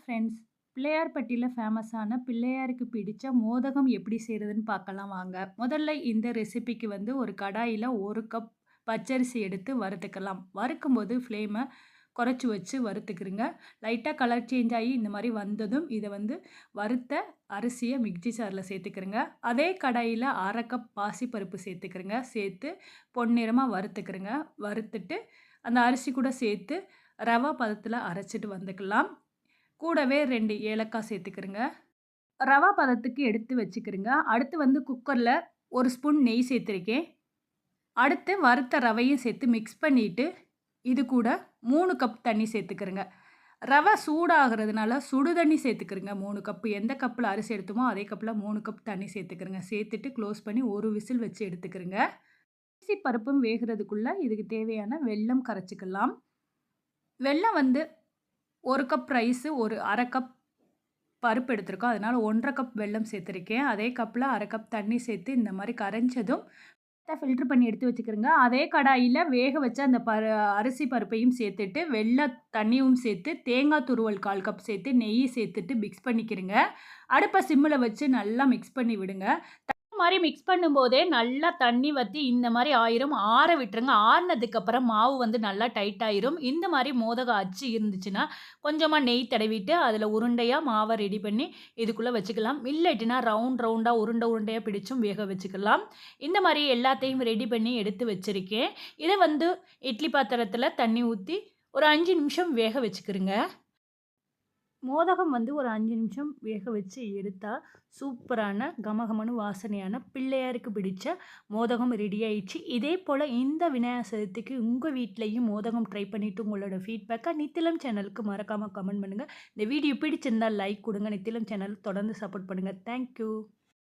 Friends, பிள்ளையார்பட்டியில ஃபேமஸான பிள்ளையாருக்கு பிடிச்ச மோதகம் எப்படி செய்றதுன்னு பார்க்கலாம் வாங்க. முதல்ல இந்த ரெசிபிக்கு வந்து ஒரு கடாயில 1 கப் பச்சரிசி எடுத்து வறுத்துக்கலாம். வறுக்கும்போது ஃப்ளேம குறைச்சு வச்சு வறுத்துக்கிறங்க. லைட்டா கலர் சேஞ்ச் ஆகி இந்த மாரி வந்ததும், இத வந்து வறுத்த அரிசிய மிக்ஸி ஜார்ல சேர்த்துக்கிறங்க. அதே கடாயில 1/2 கப் பாசிப்பருப்பு சேர்த்துக்கிறங்க. சேர்த்து பொன்னிறமா வறுத்துக்கிறங்க. வறுத்துட்டு அந்த அரிசி கூட சேர்த்து ரவா பதத்தில அரைச்சுட்டு வந்துக்கலாம். கூடவே 2 ஏலக்காய் சேர்த்துக்கிறங்க. ரவா பதத்துக்கு எடுத்து வச்சுக்கிறங்க. அடுத்து வந்து குக்கர்ல 1 ஸ்பூன் நெய் சேர்த்துருக்கேன். அடுத்து வறுத்த ரவையும் சேர்த்து மிக்ஸ் பண்ணிட்டு, இது கூட 3 கப் தண்ணி சேர்த்துக்கிறங்க. ரவை சூடாகிறதுனால சுடு தண்ணி சேர்த்துக்கிறங்க. 3 கப் எந்த கப்ல அரிசி எடுத்தோமோ, அதே கப்ல 3 கப் தண்ணி சேர்த்துக்கிறங்க. சேர்த்துட்டு க்ளோஸ் பண்ணி 1 விசில் வச்சு எடுத்துக்கிறங்க. அரிசி பருப்பும் வேகிறதுக்குள்ள இதுக்கு தேவையான வெல்லம் கரைச்சுக்கலாம். வெல்லம் வந்து 1 கப் ரைஸு, ஒரு 1/2 கப் பருப்பு எடுத்திருக்கோம். அதனால 1 1/2 கப் வெல்லம் சேர்த்துருக்கேன். அதே கப்ல 1/2 கப் தண்ணி சேர்த்து இந்த மாரி கரைஞ்சதும் ஃபில்டர் பண்ணி எடுத்து வச்சுக்கிறங்க. அதே கடாயில வேக வச்ச அந்த அரிசி பருப்பையும் சேர்த்துட்டு, வெள்ள தண்ணியும் சேர்த்து, தேங்காய் துருவல் 1/4 கப் சேர்த்து, நெய் சேர்த்துட்டு மிக்ஸ் பண்ணிக்கிறங்க. அடுப்ப சிம்ல வச்சு நல்லா மிக்ஸ் பண்ணி விடுங்க. மாரி மிக்ஸ் பண்ணும்போதே நல்லா தண்ணி வத்தி இந்த மாரி ஆயிரும். ஆற விட்டுருங்க. ஆறுனதுக்கப்புறம் மாவு வந்து நல்லா டைட் ஆயிரும். இந்த மாரி மோதக அச்சு இருந்துச்சுன்னா, கொஞ்சமா நெய் தடவிட்டு அதில உருண்டையா மாவ ரெடி பண்ணி இதுக்குள்ள வச்சுக்கலாம். இல்லாட்டினா ரவுண்ட் ரவுண்டா உருண்டையா பிடிச்சும் வேக வச்சுக்கலாம். இந்த மாரி எல்லாத்தையும் ரெடி பண்ணி எடுத்து வச்சிருக்கேன். இத வந்து இட்லி பாத்திரத்தில தண்ணி ஊத்தி ஒரு 5 நிமிஷம் வேக வச்சுக்கிறங்க. மோதகம் வந்து ஒரு 5 நிமிஷம் வேக வச்சு எடுத்தா, சூப்பரான கமகமன்னு வாசனையான பிள்ளையாருக்கு பிடிச்ச மோதகம் ரெடி ஆயிடுச்சு. இதே போல இந்த விநாயகர் சதுர்த்திக்கு உங்க வீட்லயும் மோதகம் ட்ரை பண்ணிட்டு உங்களோட ஃபீட்பேக்க நித்திலம் சேனலுக்கு மறக்காம கமெண்ட் பண்ணுங்க. இந்த வீடியோ பிடிச்சிருந்தா லைக் குடுங்க. நித்திலம் சேனல் தொடர்ந்து சப்போர்ட் பண்ணுங்க. Thank you.